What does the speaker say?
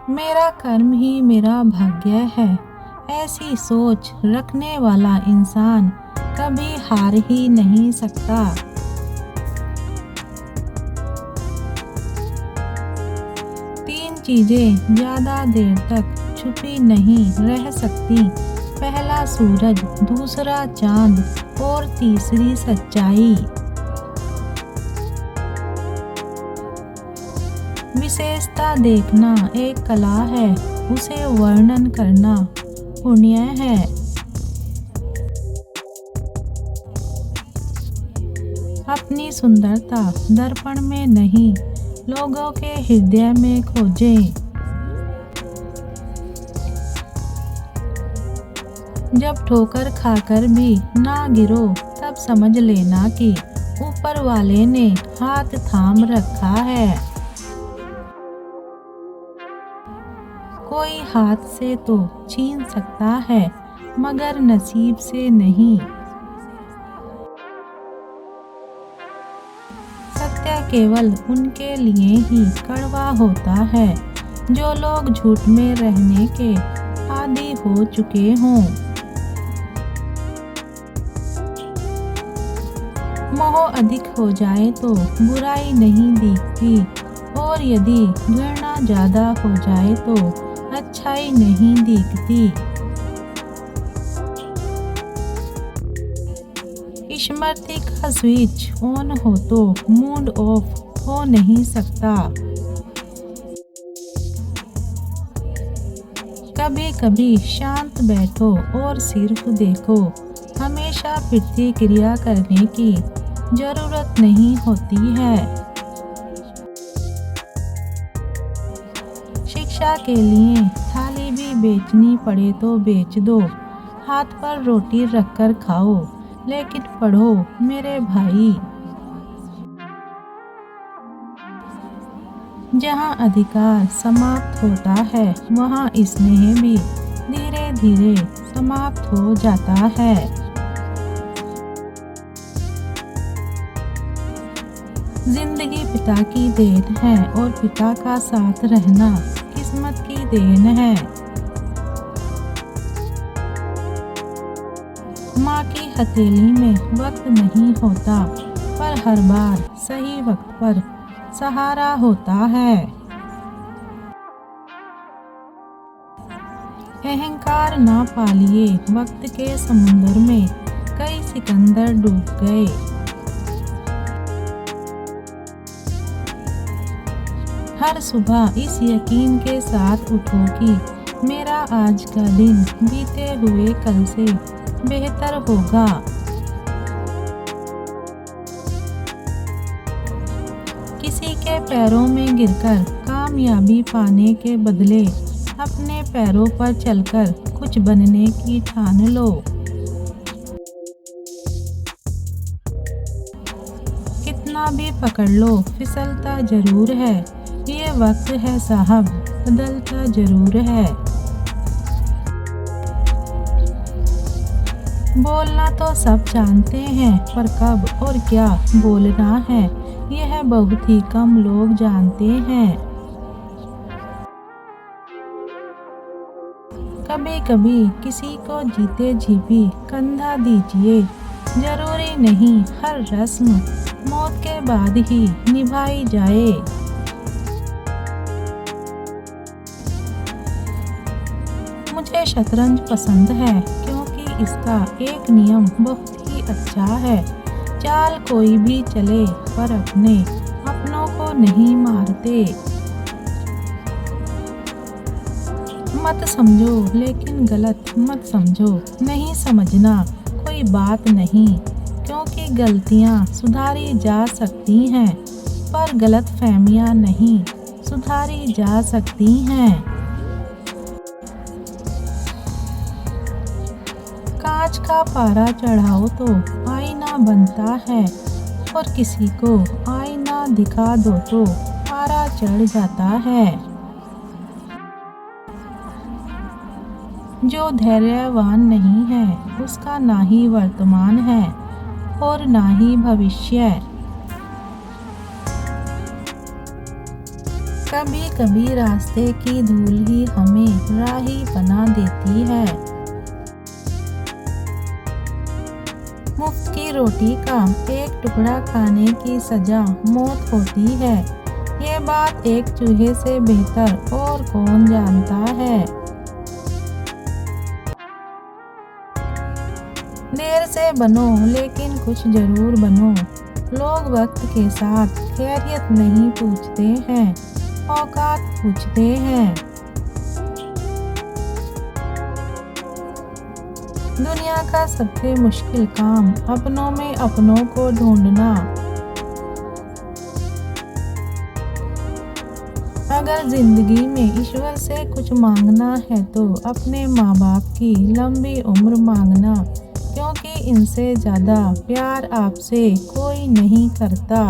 मेरा कर्म ही मेरा भाग्य है, ऐसी सोच रखने वाला इंसान कभी हार ही नहीं सकता। तीन चीजें ज्यादा देर तक छुपी नहीं रह सकती। पहला सूरज, दूसरा चांद और तीसरी सच्चाई। विशेषता देखना एक कला है, उसे वर्णन करना पुण्य है। अपनी सुंदरता दर्पण में नहीं, लोगों के हृदय में खोजें। जब ठोकर खाकर भी ना गिरो, तब समझ लेना कि ऊपर वाले ने हाथ थाम रखा है। कोई हाथ से तो छीन सकता है, मगर नसीब से नहीं। सत्य केवल उनके लिए ही कड़वा होता है, जो लोग झूठ में रहने के आदी हो चुके हों। मोह अधिक हो जाए तो बुराई नहीं दिखती, और यदि घृणा ज्यादा हो जाए तो अच्छाई नहीं दिखती। स्मृति का स्विच ऑन हो तो मूड ऑफ हो नहीं सकता। कभी कभी शांत बैठो और सिर्फ देखो। हमेशा प्रतिक्रिया करने की जरूरत नहीं होती है। शिक्षा के लिए थाली भी बेचनी पड़े तो बेच दो। हाथ पर रोटी रखकर खाओ, लेकिन पढ़ो मेरे भाई। जहाँ अधिकार समाप्त होता है, वहाँ स्नेह भी धीरे धीरे समाप्त हो जाता है। जिंदगी पिता की देन है, और पिता का साथ रहना किस्मत की देन है। माँ की हथेली में वक्त नहीं होता, पर हर बार सही वक्त पर सहारा होता है। अहंकार ना पालिए, वक्त के समुद्र में कई सिकंदर डूब गए। हर सुबह इस यकीन के साथ उठो कि मेरा आज का दिन बीते हुए कल से बेहतर होगा। किसी के पैरों में गिरकर कामयाबी पाने के बदले अपने पैरों पर चलकर कुछ बनने की ठान लो। कितना भी पकड़ लो, फिसलता जरूर है। ये वक्त है साहब, बदलता जरूर है। बोलना तो सब जानते हैं, पर कब और क्या बोलना है, यह बहुत ही कम लोग जानते हैं। कभी कभी किसी को जीते जी भी कंधा दीजिए। जरूरी नहीं हर रस्म मौत के बाद ही निभाई जाए। मुझे शतरंज पसंद है, क्योंकि इसका एक नियम बहुत ही अच्छा है। चाल कोई भी चले, पर अपनों को नहीं मारते। मत समझो लेकिन गलत मत समझो। नहीं समझना कोई बात नहीं, क्योंकि गलतियां सुधारी जा सकती हैं, पर गलतफहमियां नहीं सुधारी जा सकती हैं। कांच का पारा चढ़ाओ तो आईना बनता है, और किसी को आईना दिखा दो तो पारा चढ़ जाता है। जो धैर्यवान नहीं है, उसका ना ही वर्तमान है और ना ही भविष्य। कभी कभी रास्ते की धूल ही हमें राही बना देती है। मुफ्त की रोटी का एक टुकड़ा खाने की सजा मौत होती है। ये बात एक चूहे से बेहतर और कौन जानता है। देर से बनो लेकिन कुछ जरूर बनो। लोग वक्त के साथ खैरियत नहीं पूछते हैं, औकात पूछते हैं। दुनिया का सबसे मुश्किल काम अपनों में अपनों को ढूंढना। अगर जिंदगी में ईश्वर से कुछ मांगना है तो अपने माँ बाप की लंबी उम्र मांगना, क्योंकि इनसे ज़्यादा प्यार आपसे कोई नहीं करता।